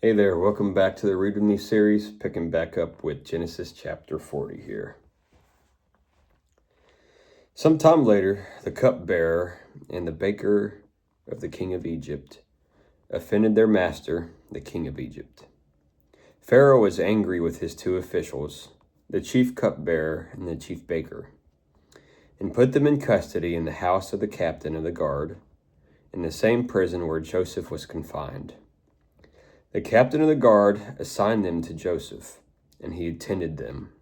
Hey there, welcome back to the Read With Me series, picking back up with Genesis chapter 40 here. Sometime later, the cupbearer and the baker of the king of Egypt offended their master, the king of Egypt. Pharaoh was angry with his two officials, the chief cupbearer and the chief baker, and put them in custody in the house of the captain of the guard, in the same prison where Joseph was confined. The captain of the guard assigned them to Joseph, and he attended them.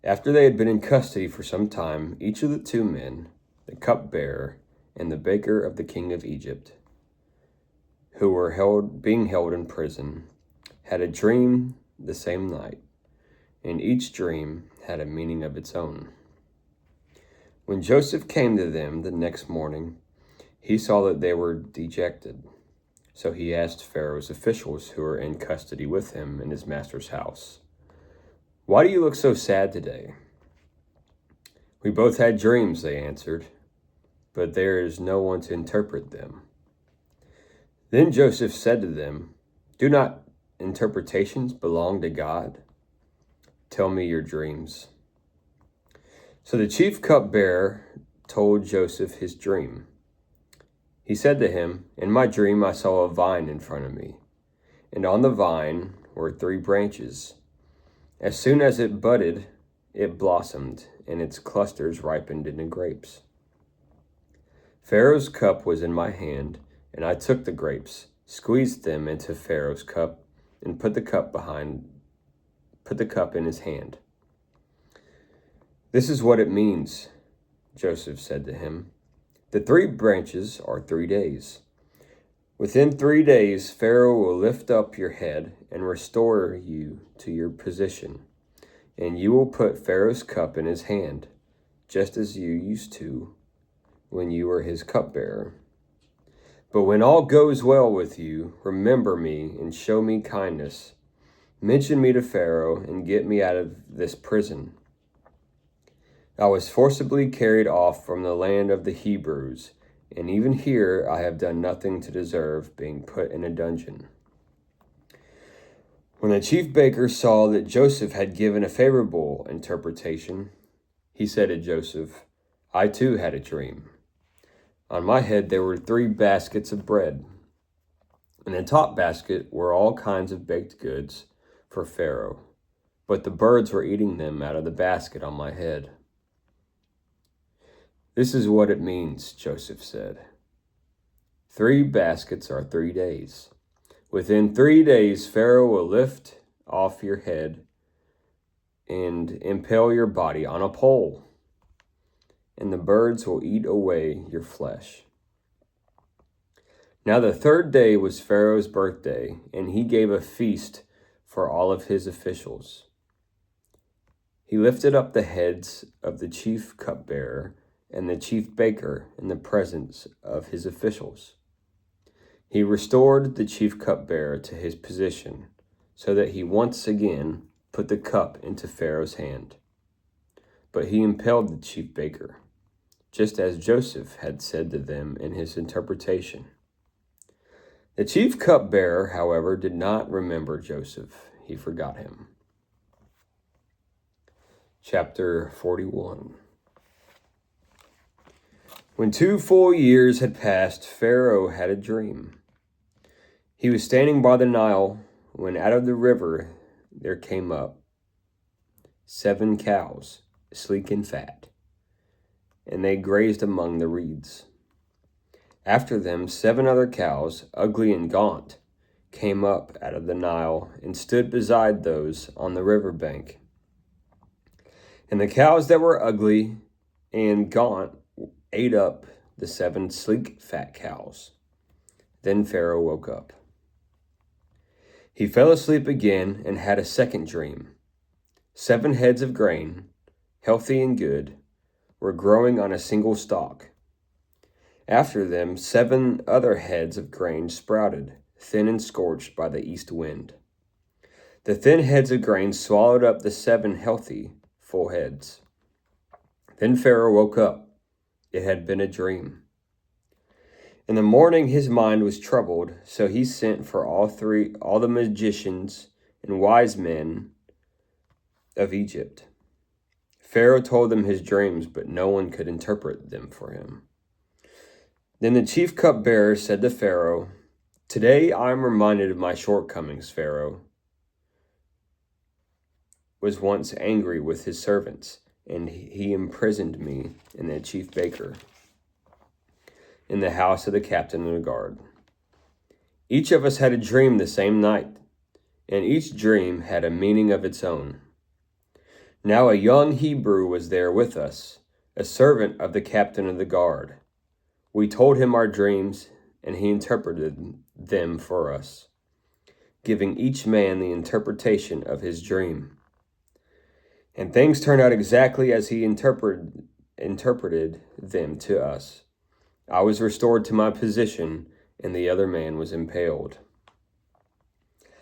After they had been in custody for some time, each of the two men, the cupbearer and the baker of the king of Egypt, who were being held in prison, had a dream the same night, and each dream had a meaning of its own. When Joseph came to them the next morning, he saw that they were dejected. So he asked Pharaoh's officials who were in custody with him in his master's house, "Why do you look so sad today?" "We both had dreams," they answered, "but there is no one to interpret them." Then Joseph said to them, "Do not interpretations belong to God? Tell me your dreams." So the chief cupbearer told Joseph his dream. He said to him, "In my dream I saw a vine in front of me, and on the vine were 3 branches. As soon as it budded, it blossomed, and its clusters ripened into grapes. Pharaoh's cup was in my hand, and I took the grapes, squeezed them into Pharaoh's cup, and put the cup in his hand." "This is what it means," Joseph said to him. "The 3 branches are 3 days. Within 3 days, Pharaoh will lift up your head and restore you to your position, and you will put Pharaoh's cup in his hand, just as you used to when you were his cupbearer. But when all goes well with you, remember me and show me kindness. Mention me to Pharaoh and get me out of this prison. I was forcibly carried off from the land of the Hebrews, and even here I have done nothing to deserve being put in a dungeon." When the chief baker saw that Joseph had given a favorable interpretation, he said to Joseph, "I too had a dream. On my head there were 3 baskets of bread. In the top basket were all kinds of baked goods for Pharaoh, but the birds were eating them out of the basket on my head." "This is what it means," Joseph said. 3 baskets are 3 days. Within 3 days, Pharaoh will lift off your head and impale your body on a pole, and the birds will eat away your flesh." Now the 3rd day was Pharaoh's birthday, and he gave a feast for all of his officials. He lifted up the heads of the chief cupbearer and the chief baker in the presence of his officials. He restored the chief cupbearer to his position, so that he once again put the cup into Pharaoh's hand. But he impaled the chief baker, just as Joseph had said to them in his interpretation. The chief cupbearer, however, did not remember Joseph. He forgot him. Chapter 41. When 2 full years had passed, Pharaoh had a dream. He was standing by the Nile when out of the river there came up 7 cows, sleek and fat, and they grazed among the reeds. After them 7 other cows, ugly and gaunt, came up out of the Nile and stood beside those on the river bank. And the cows that were ugly and gaunt ate up the 7 sleek, fat cows. Then Pharaoh woke up. He fell asleep again and had a second dream. 7 heads of grain, healthy and good, were growing on a single stalk. After them 7 other heads of grain sprouted, thin and scorched by the east wind. The thin heads of grain swallowed up the 7 healthy, full heads. Then Pharaoh woke up. It had been a dream. In the morning his mind was troubled, so he sent for all the magicians and wise men of Egypt. Pharaoh told them his dreams, but no one could interpret them for him. Then the chief cupbearer said to Pharaoh, "Today I am reminded of my shortcomings." Pharaoh was once angry with his servants, and he imprisoned me and the chief baker in the house of the captain of the guard. Each of us had a dream the same night, and each dream had a meaning of its own. Now a young Hebrew was there with us, a servant of the captain of the guard. We told him our dreams, and he interpreted them for us, giving each man the interpretation of his dream. And things turned out exactly as he interpreted them to us. I was restored to my position, and the other man was impaled.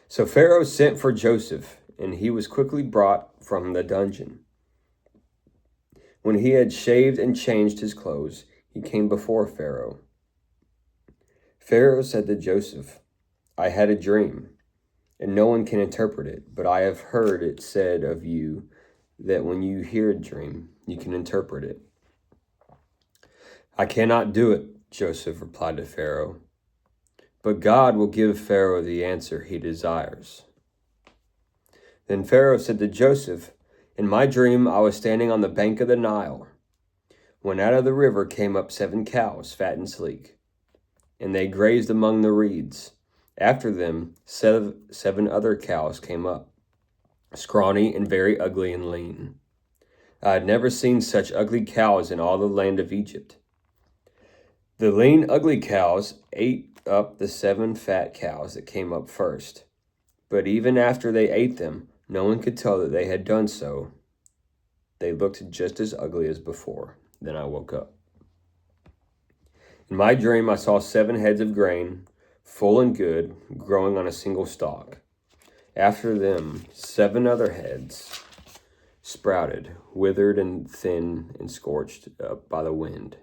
So Pharaoh sent for Joseph, and he was quickly brought from the dungeon. When he had shaved and changed his clothes, he came before Pharaoh. Pharaoh said to Joseph, "I had a dream, and no one can interpret it, but I have heard it said of you that when you hear a dream, you can interpret it." "I cannot do it," Joseph replied to Pharaoh, "but God will give Pharaoh the answer he desires." Then Pharaoh said to Joseph, "In my dream I was standing on the bank of the Nile, when out of the river came up 7 cows, fat and sleek, and they grazed among the reeds. After them, 7 other cows came up, scrawny and very ugly and lean. I had never seen such ugly cows in all the land of Egypt. The lean, ugly cows ate up the 7 fat cows that came up first. But even after they ate them, no one could tell that they had done so. They looked just as ugly as before." Then I woke up. In my dream, I saw 7 heads of grain, full and good, growing on a single stalk. After them, 7 other heads sprouted, withered and thin and scorched up by the wind.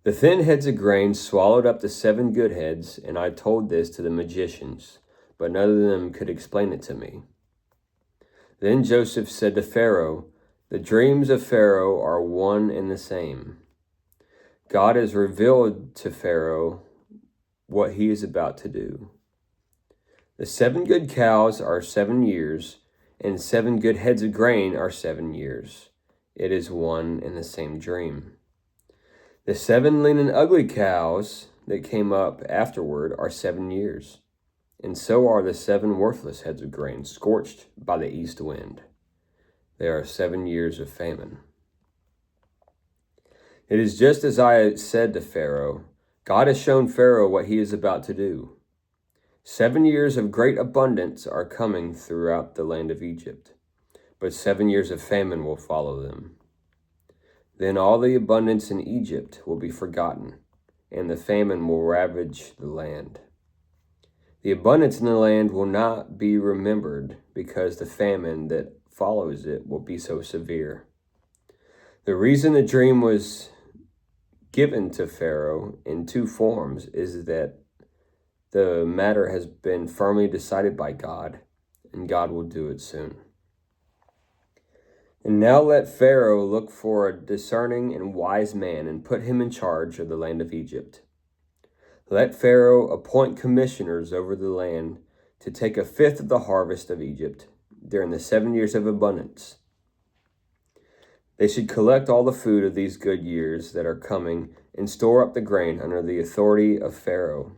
The thin heads of grain swallowed up the 7 good heads, and I told this to the magicians, but none of them could explain it to me. Then Joseph said to Pharaoh, "The dreams of Pharaoh are one and the same. God has revealed to Pharaoh what he is about to do. The 7 good cows are 7 years, and 7 good heads of grain are 7 years. It is one and the same dream. The 7 lean and ugly cows that came up afterward are 7 years, and so are the 7 worthless heads of grain scorched by the east wind. There are 7 years of famine. It is just as I said to Pharaoh. God has shown Pharaoh what he is about to do. 7 years of great abundance are coming throughout the land of Egypt, but 7 years of famine will follow them. Then all the abundance in Egypt will be forgotten, and the famine will ravage the land. The abundance in the land will not be remembered because the famine that follows it will be so severe. The reason the dream was given to Pharaoh in 2 forms is that the matter has been firmly decided by God, and God will do it soon. And now let Pharaoh look for a discerning and wise man and put him in charge of the land of Egypt. Let Pharaoh appoint commissioners over the land to take 1/5 of the harvest of Egypt during the 7 years of abundance. They should collect all the food of these good years that are coming and store up the grain under the authority of Pharaoh,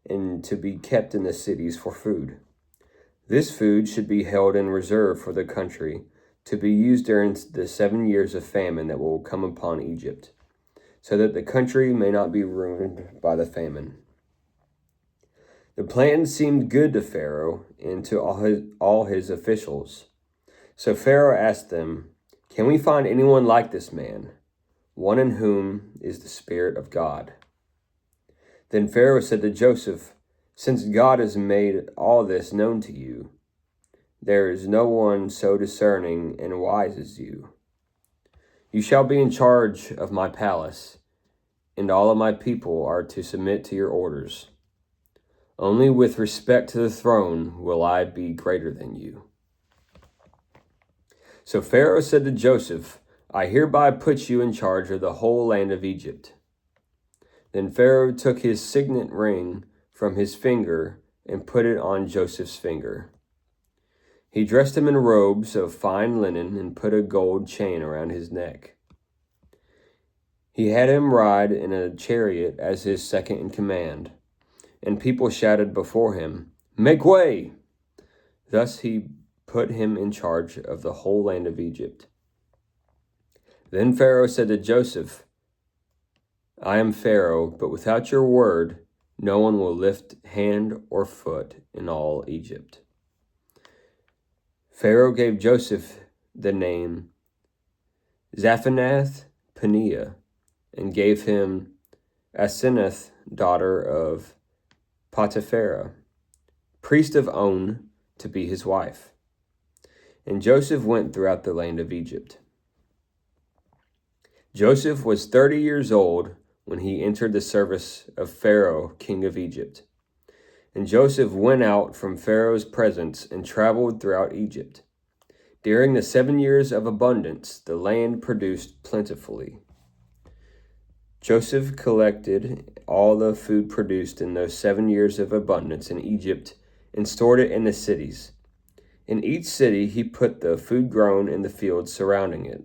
and to be kept in the cities for food. This food should be held in reserve for the country, to be used during the 7 years of famine that will come upon Egypt, so that the country may not be ruined by the famine." The plan seemed good to Pharaoh and to all his officials. So Pharaoh asked them, "Can we find anyone like this man, one in whom is the Spirit of God?" Then Pharaoh said to Joseph, "Since God has made all this known to you, there is no one so discerning and wise as you. You shall be in charge of my palace, and all of my people are to submit to your orders. Only with respect to the throne will I be greater than you." So Pharaoh said to Joseph, "I hereby put you in charge of the whole land of Egypt." Then Pharaoh took his signet ring from his finger and put it on Joseph's finger. He dressed him in robes of fine linen and put a gold chain around his neck. He had him ride in a chariot as his second in command, and people shouted before him, "Make way!" Thus he put him in charge of the whole land of Egypt. Then Pharaoh said to Joseph, "I am Pharaoh, but without your word, no one will lift hand or foot in all Egypt." Pharaoh gave Joseph the name Zaphenath-Paneah and gave him Asenath, daughter of Potipharah, priest of On, to be his wife. And Joseph went throughout the land of Egypt. Joseph was 30 years old when he entered the service of Pharaoh, king of Egypt. And Joseph went out from Pharaoh's presence and traveled throughout Egypt. During the 7 years of abundance, the land produced plentifully. Joseph collected all the food produced in those 7 years of abundance in Egypt and stored it in the cities. In each city he put the food grown in the fields surrounding it.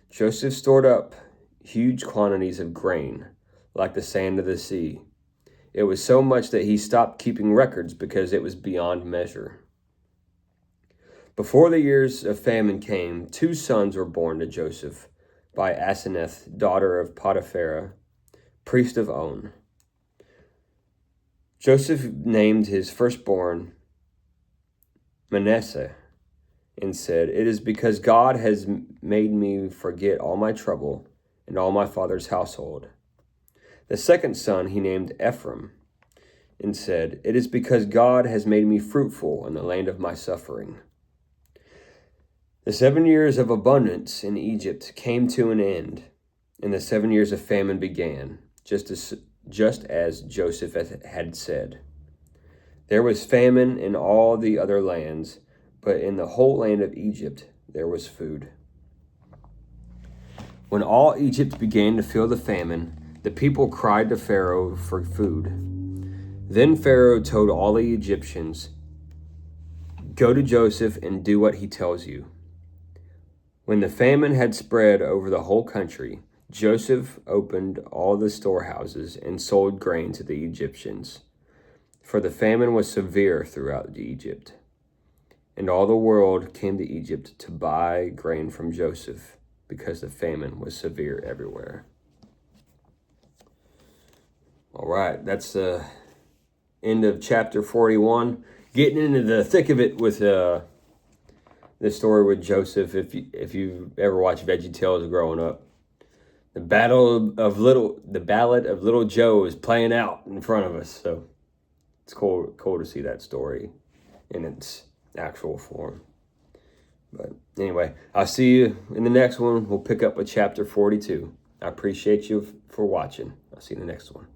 Joseph stored up huge quantities of grain, like the sand of the sea. It was so much that he stopped keeping records because it was beyond measure. Before the years of famine came, 2 sons were born to Joseph by Asenath, daughter of Potipharah, priest of On. Joseph named his firstborn Manasseh and said, "It is because God has made me forget all my trouble and all my father's household." The second son he named Ephraim and said, "It is because God has made me fruitful in the land of my suffering." The 7 years of abundance in Egypt came to an end, and the 7 years of famine began, just as Joseph had said. There was famine in all the other lands, but in the whole land of Egypt there was food. When all Egypt began to feel the famine, the people cried to Pharaoh for food. Then Pharaoh told all the Egyptians, "Go to Joseph and do what he tells you." When the famine had spread over the whole country, Joseph opened all the storehouses and sold grain to the Egyptians, for the famine was severe throughout Egypt. And all the world came to Egypt to buy grain from Joseph, because the famine was severe everywhere. All right, that's the end of chapter 41. Getting into the thick of it with the story with Joseph. If you ever watched VeggieTales growing up, the Ballad of Little Joe is playing out in front of us. So it's cool to see that story in its actual form. But anyway, I'll see you in the next one. We'll pick up with chapter 42. I appreciate you for watching. I'll see you in the next one.